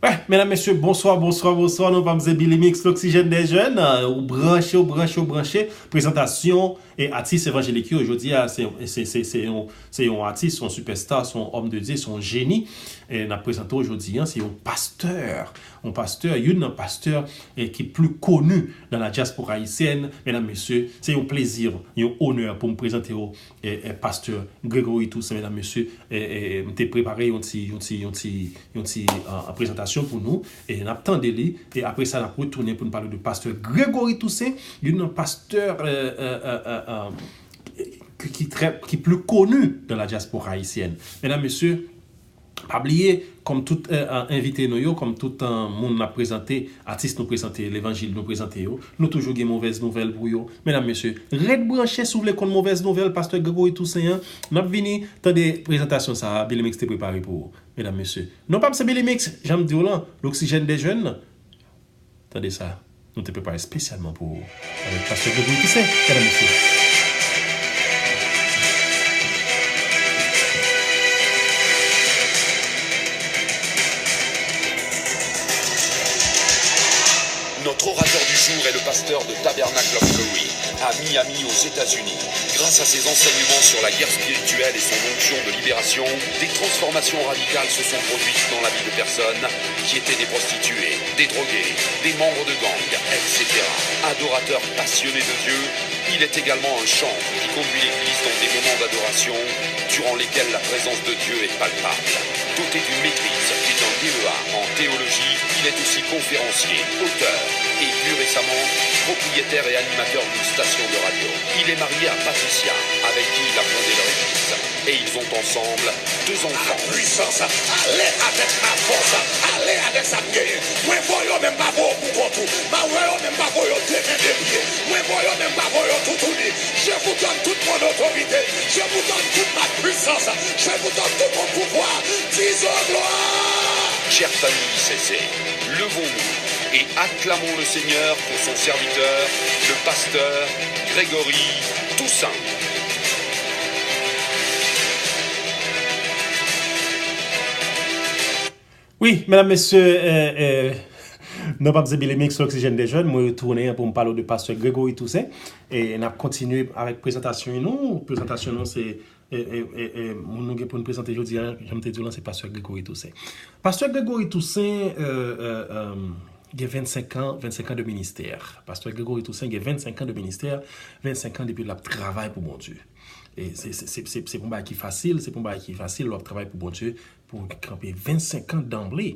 Ouais, mesdames, messieurs, bonsoir, bonsoir, bonsoir. Nous sommes Billy Mix, l'oxygène des jeunes. Ou branché, ou branché, ou branché. Présentation et artiste évangélique. Aujourd'hui, c'est un artiste, son superstar, son homme de Dieu, son génie. Et nous présentons aujourd'hui, c'est un pasteur. Un pasteur, un pasteur qui est plus connu dans la diaspora haïtienne. Mesdames, messieurs, c'est un plaisir, un honneur pour me présenter au pasteur Grégory Toussaint, mesdames, messieurs. Je préparé une petite présentation pour nous et on attend de et après ça on a retourné pour nous parler de pasteur Grégory Toussaint, un pasteur qui est plus connu dans la diaspora haïtienne. Mesdames, messieurs, pas oublier, comme tout invité nous, comme tout monde nous présenté, artiste nous présenté, l'évangile nous présenté, nous toujours des mauvaises nouvelles pour eux. Mesdames, messieurs, red branché sous les comptes mauvaises nouvelles, pasteur Grégory Toussaint, nous venu dans des présentations ça, Billy Mix t'est préparé pour vous. Mesdames, messieurs, non pas c'est Billy Mix, j'aime dire là, l'oxygène des jeunes. Attendez ça, nous t'es préparé spécialement pour vous. Avec pasteur Grégory Toussaint, mesdames, messieurs. Notre orateur du jour est le pasteur de Tabernacle of Glory, à Miami, aux États-Unis. Grâce à ses enseignements sur la guerre spirituelle et son onction de libération, des transformations radicales se sont produites dans la vie de personnes qui étaient des prostituées, des drogués, des membres de gangs, etc. Adorateur passionné de Dieu, il est également un chantre qui conduit l'Église dans des moments d'adoration durant lesquels la présence de Dieu est palpable. Doté d'une maîtrise et d'un DEA en théologie, il est aussi conférencier, auteur et plus récemment propriétaire et animateur d'une station de radio. Il est marié à Patricia, avec qui il a fondé leur église. Et ils ont ensemble 2 enfants. La puissance, allez avec ma force, allez avec sa gueule. Moi, voyons même pas pour tout. Ma voyons même pas pour dévier. Moi, voyons même pas pour tout tourner. Je vous donne toute mon autorité. Je vous donne toute ma puissance. Je vous donne tout mon pouvoir. Disons gloire. Chère famille CC, levons-nous et acclamons le Seigneur pour son serviteur, le pasteur Grégory Toussaint. Oui, mesdames, messieurs, nous sommes Billy Mix, l'oxygène des jeunes. Moi, retourner pour me parler de pasteur Grégory Toussaint. Et on a continué avec la présentation. Présentation, c'est. Nous pour nous présenter aujourd'hui, j'aime te dire, c'est pasteur Grégory Toussaint. Pasteur Grégory Toussaint, il y a 25 ans de ministère. Pasteur Grégory Toussaint, il y a 25 ans de ministère, 25 ans depuis le travail pour mon Dieu. Et c'est pour moi qui est facile, le travail pour bon Dieu, pour camper 25 ans d'emblée.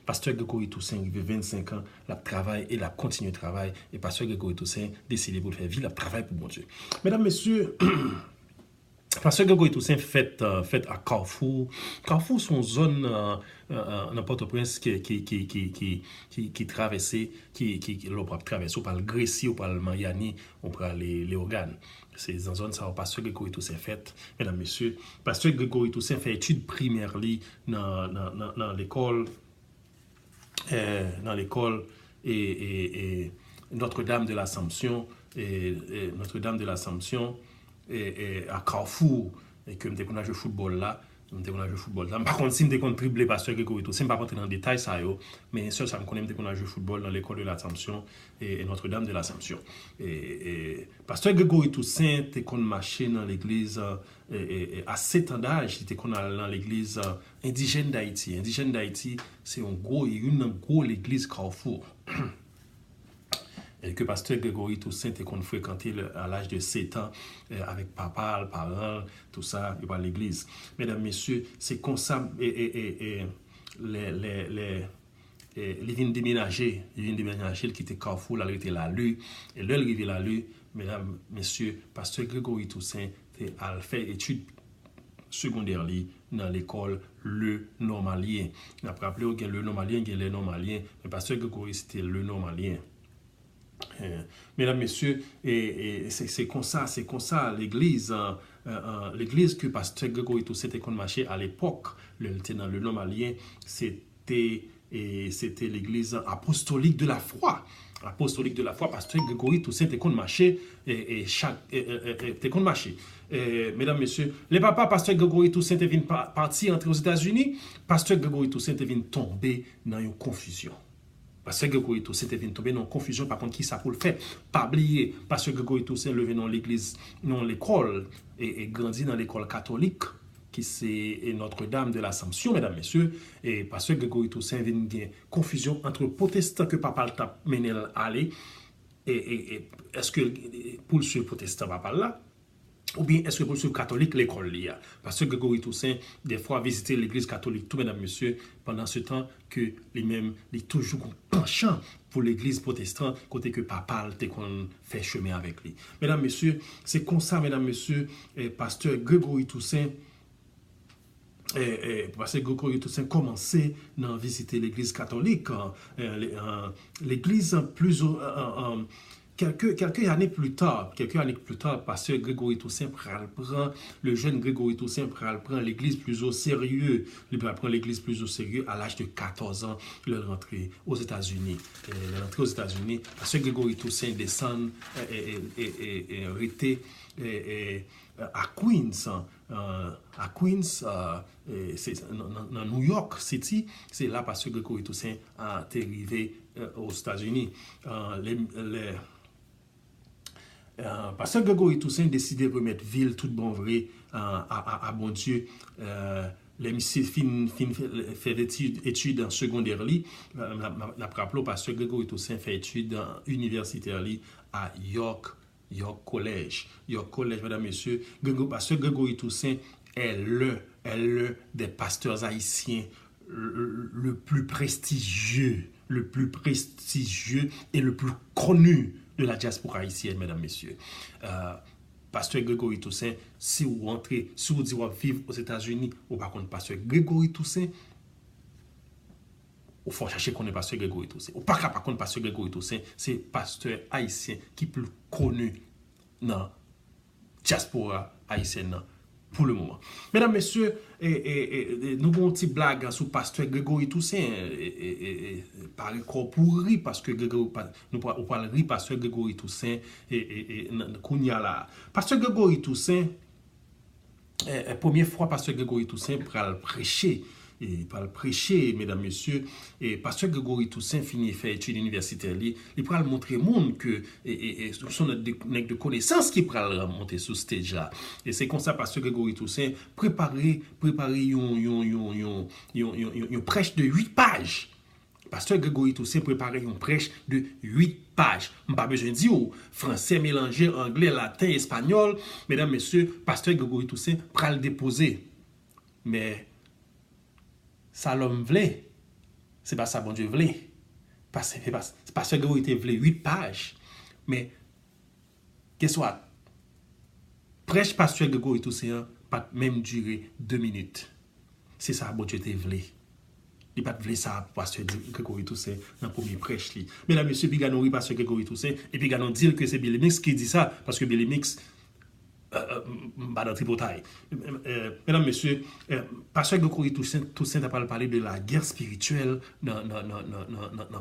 Pasteur Grégory Toussaint, il a 25 ans, il travaille et il continue de travailler. Et Pasteur Grégory Toussaint décidé pour faire vivre, il travaille pour bon Dieu. Mesdames, messieurs, Pasteur Grégory Toussaint fait à Carrefour. Carrefour, c'est une zone dans Port-au-Prince qui traverse, l'on peut traverser, on parle Grécy, on parle Mariani, on parle les organes. C'est dans une zone ça, Pasteur Grégory Toussaint fait, mesdames, messieurs. Pasteur Grégory Toussaint fait études primaires dans l'école, et Notre-Dame de l'Assomption, Notre-Dame de l'Assomption, et à Carrefour, et que je joué au football là. Par contre, si je suis dribblé pasteur Grégory Toussaint, je ne vais pas rentrer dans les détails, mais seul ça me connaît que je joué au football dans l'école de l'Assomption et Notre-Dame de l'Assomption. Et pasteur Grégory Toussaint, tu es marché dans l'église à 7 ans d'âge, tu es dans l'église indigène d'Haïti. Indigène d'Haïti, c'est une grosse église Carrefour. Et que pasteur Grégory Toussaint est qu'on fréquenté à l'âge de 7 ans avec papa, le parent, tout ça, il va à l'église. Mesdames, messieurs, c'est comme ça, les vignes déménagées, qui étaient Carrefour, là, il était la rue, et là, il arrivait la rue, mesdames, messieurs, pasteur Grégory Toussaint a fait études secondaires dans l'école Le Normalien. Après, il y a le Normalien, il y a les Normaliens, mais pasteur Grégory, c'était le Normalien. Mesdames, messieurs, et c'est comme ça, l'église que pasteur Grégory Toussaint était marché à l'époque, dans le Normalien, c'était et c'était l'église apostolique de la foi. Apostolique de la foi, pasteur Grégory Toussaint était qu'on marchait et était qu'on marchait. Mesdames, messieurs, les papas, pasteur Grégory Toussaint est venu partir entrer aux États-Unis, pasteur Grégory Toussaint est venu tomber dans une confusion. Pasteur Grégory Toussaint est venu tomber dans une confusion, par contre, qui ça pour le faire? Pas oublier, pasteur Grégory Toussaint levé dans l'église, dans l'école, et grandi dans l'école catholique, qui c'est Notre-Dame de l'Assomption, mesdames, messieurs, et pasteur Grégory Toussaint vient une confusion entre protestants que papa t'a mené à aller, et est-ce que pour ce protestant papa là, ou bien est-ce que pour ce catholique l'école là? Pasteur Grégory Toussaint, des fois, visité l'église catholique, tout mesdames, messieurs, pendant ce temps que lui-même, il est toujours penchant pour l'église protestante, côté que papa était qu'on fait chemin avec lui. Mesdames, messieurs, c'est comme ça, mesdames, messieurs, pasteur Grégory Toussaint, parce que Grégory Toussaint commençait à visiter l'église catholique, l'église plus quelques années plus tard, pasteur Grégory Toussaint prend le jeune Grégory Toussaint prend l'église plus au sérieux, il prend l'église plus au sérieux à l'âge de 14 ans, il est rentré aux États-Unis. Pasteur Grégory Toussaint descend et arrêté à Queens, c'est dans New York City, c'est là parce que Grégory Toussaint a arrivé aux États-Unis. Parce que Grégory Toussaint décidé de remettre ville tout bon vrai à bon Dieu. Les messieurs fait études en secondaire, parce que Grégory Toussaint fait études universitaires à York College. York College, mesdames, messieurs, pasteur Grégory Toussaint est le des pasteurs haïtiens le plus prestigieux et le plus connu de la diaspora haïtienne, mesdames, messieurs. Pasteur Grégory Toussaint, si vous rentrez, si vous dites que vous vivez aux États-Unis, ou par contre, pasteur Grégory Toussaint, il faut chercher qu'on est pasteur Grégory Toussaint. Ou pas par contre, pasteur Grégory Toussaint, c'est pasteur haïtien qui est plus connu dans la diaspora haïtienne pour le moment. Mesdames, messieurs, nous avons une petite blague sur pasteur Grégory Toussaint, par corps pour rire, parce que nous parlons de pasteur Grégory Toussaint, pasteur Grégory Toussaint, première fois pasteur Grégory Toussaint pour prêcher. Et par le prêcher, mesdames, messieurs, et pasteur Grégory Toussaint finit faire études universitaires, il pourra montrer au monde que sont des de connaissances qui pourra monter sur ce stage là. Et c'est comme ça pasteur Grégory Toussaint préparer une prêche de 8 pages. Pasteur Grégory Toussaint préparait une prêche de 8 pages. Je n'ai pas besoin de dire français mélangé, anglais, latin, espagnol. Mesdames, messieurs, pasteur Grégory Toussaint pourra le déposer. Mais ça l'homme voulait, c'est pas ça bon Dieu voulait. Parce que Grégory voulait 8 pages. Mais, qu'est-ce que prêche pasteur Grégory Toussaint pas même durer 2 minutes. C'est ça bon Dieu voulait. Il pas voulu ça pasteur Grégory Toussaint dans le premier prêche. Mesdames, messieurs, puis gagnons pasteur Grégory Toussaint, et puis gagnons dire que c'est Billy Mix qui dit ça, parce que Billy Mix dans tripotaille. Mesdames, messieurs, pasteur Grégory Toussaint a parlé de la guerre spirituelle dans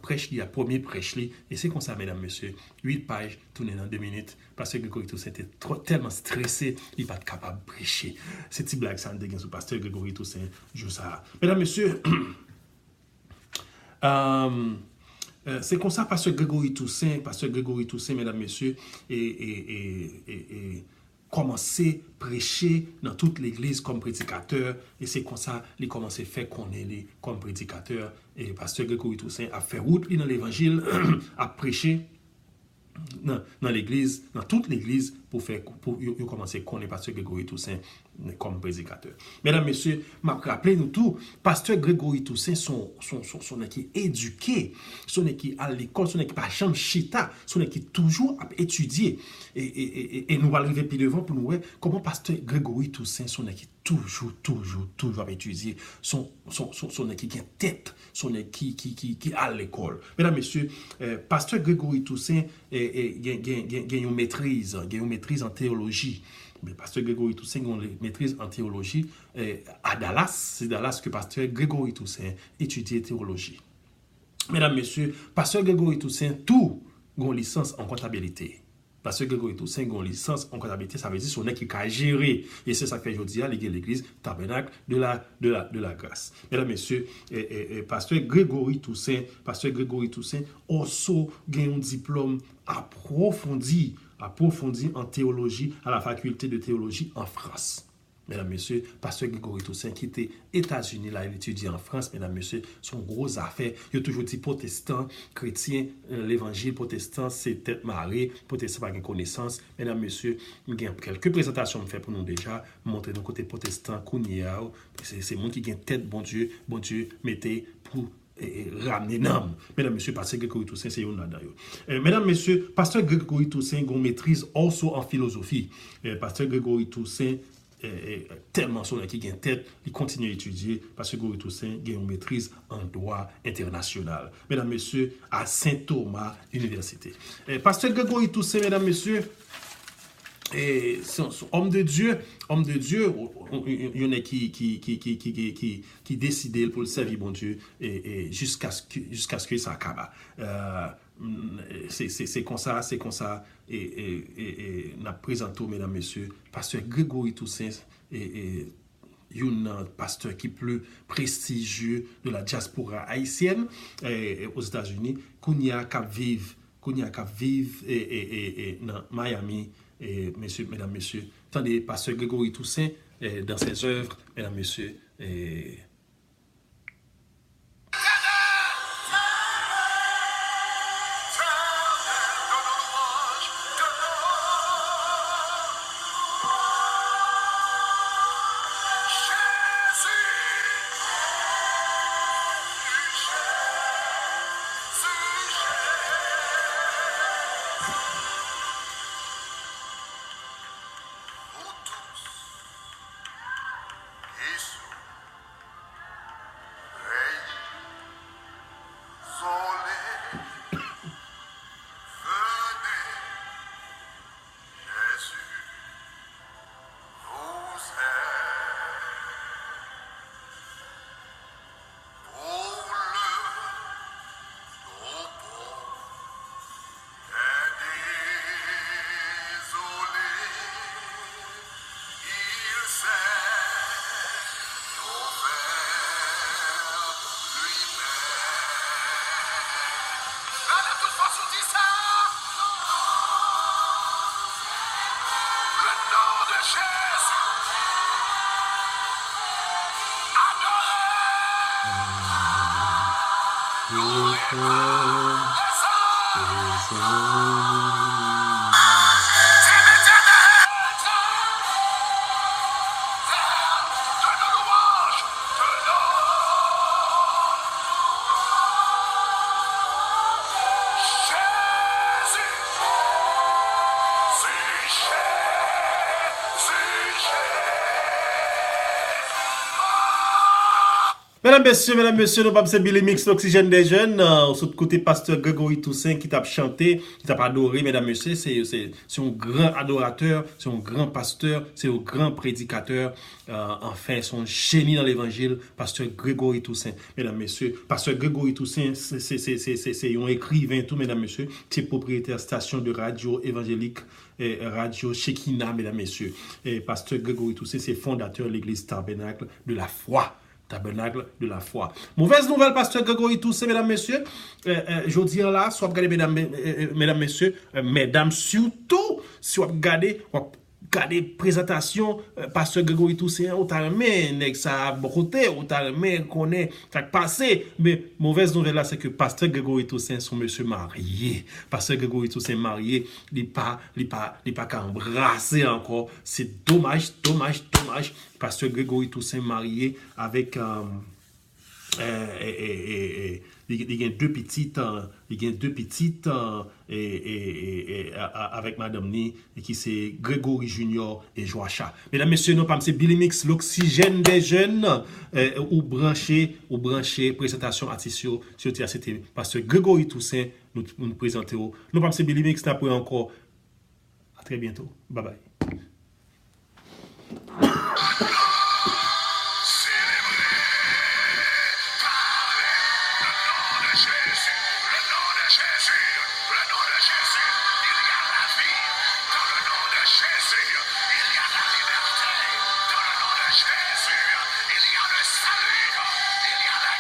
prêche, il y a premier prêche, et c'est comme ça, mesdames, messieurs, 8 pages, tournées dans 2 minutes, pasteur Grégory Toussaint était tellement stressé, il n'est pas capable de prêcher. C'est petit blague, ça dégaine sur pasteur Grégory Toussaint, je sais ça. Mesdames, messieurs, c'est comme ça, pasteur Grégory Toussaint, mesdames, messieurs, et commencer à prêcher dans toute l'église comme prédicateur, et c'est comme ça qu'il commence à faire connaître comme prédicateur, et pasteur Grégory Toussaint a fait route dans l'évangile, a prêché dans l'église, dans toute l'église, pour commencer à connaître pasteur Grégory Toussaint comme prédicateur. Mesdames, messieurs, je rappelle nous tout, pasteur Grégory Toussaint, son qui est éduqué, son qui est à l'école, son qui pas chambre chita, son qui est toujours à étudier. Et nous allons arriver plus devant pour nous voir comment pasteur Grégory Toussaint, son qui toujours à étudier, son qui a tête, son qui à l'école. Mesdames, messieurs, pasteur Grégory Toussaint a une maîtrise en théologie. Mais pasteur Grégory Toussaint a une maîtrise en théologie à Dallas. C'est Dallas que pasteur Grégory Toussaint étudie théologie. mesdames, messieurs, pasteur Grégory Toussaint, tout gon licence en comptabilité. Pasteur Grégory Toussaint gon licence en comptabilité, ça veut dire son qui a géré. Et c'est ça que fait aujourd'hui à l'église tabernacle de la grâce. Mesdames, messieurs, pasteur Grégory Toussaint, also gagne un diplôme approfondi en théologie à la faculté de théologie en France. Mesdames, messieurs, pasteur Grégory Toussaint qui était États-Unis, là, il étudie en France, mesdames, messieurs, son gros affaire. Il a toujours dit protestant, chrétien, l'évangile protestant, c'est tête marée, protestant par une connaissance. Mesdames, messieurs, il y a quelques présentations fait pour nous déjà, montrer nos côté protestant, Kounia, c'est monde qui gagne tête, bon Dieu, mettez pour ramener l'âme. Mesdames, messieurs, pasteur Grégory Toussaint, c'est une d'ailleurs. Mesdames, messieurs, pasteur Grégory Toussaint, qu'on maîtrise aussi en philosophie. Pasteur Grégory Toussaint, tellement son qui gagne tête, il continue à étudier parce que Grégory Toussaint gagne une maîtrise en droit international. Mesdames, messieurs, à Saint-Thomas Université. Pasteur Grégory Toussaint, mesdames, messieurs, homme de Dieu, il y en a qui décident pour le servir bon Dieu et jusqu'à ce que ça acabe. C'est comme ça et n'a présenté mesdames messieurs pasteur Grégory Toussaint et un pasteur qui plus prestigieux de la diaspora haïtienne aux États-Unis Kounia Cap vive dans Miami. Mesdames, messieurs, attendez, pasteur Grégory Toussaint dans ses œuvres, mesdames, messieurs, Mesdames, messieurs, nous sommes Billy Mix, l'oxygène des jeunes. Sur le côté, pasteur Grégory Toussaint qui t'a chanté, qui t'a adoré, mesdames, messieurs. C'est un grand adorateur, c'est un grand pasteur, c'est un grand prédicateur. Enfin, son génie dans l'évangile, pasteur Grégory Toussaint. Mesdames, messieurs, pasteur Grégory Toussaint, c'est un écrivain, tout, mesdames, messieurs. C'est propriétaire station de radio évangélique. Radio Shekinah, mesdames, messieurs. Pasteur Grégory Toussaint, c'est fondateur de l'église Tabernacle de la foi. Tabernacle de la foi. Mauvaise nouvelle, pasteur Grégory Toussaint, mesdames, messieurs. Je dis là, soit vous regardez, mesdames, messieurs, mesdames, surtout, si vous regardez présentation, pasteur Grégory Toussaint, ou t'as aimé, nèg ça bon côté, ou t'as aimé connaît ça passé, mais mauvaise nouvelle là, c'est que pasteur Grégory Toussaint son monsieur marié. Pasteur Grégory Toussaint marié, il pas qu'à embrasser encore. C'est dommage. Pasteur Grégory Toussaint marié avec il y a deux petites avec madame Ni qui c'est Grégory Junior et Joacha. Mesdames, messieurs, nous pas c'est Billy Mix, l'oxygène des jeunes ou branché présentation artistique sur c'était pasteur Grégory Toussaint nous présenter nous pas c'est Billy Mix après encore à très bientôt. Bye bye.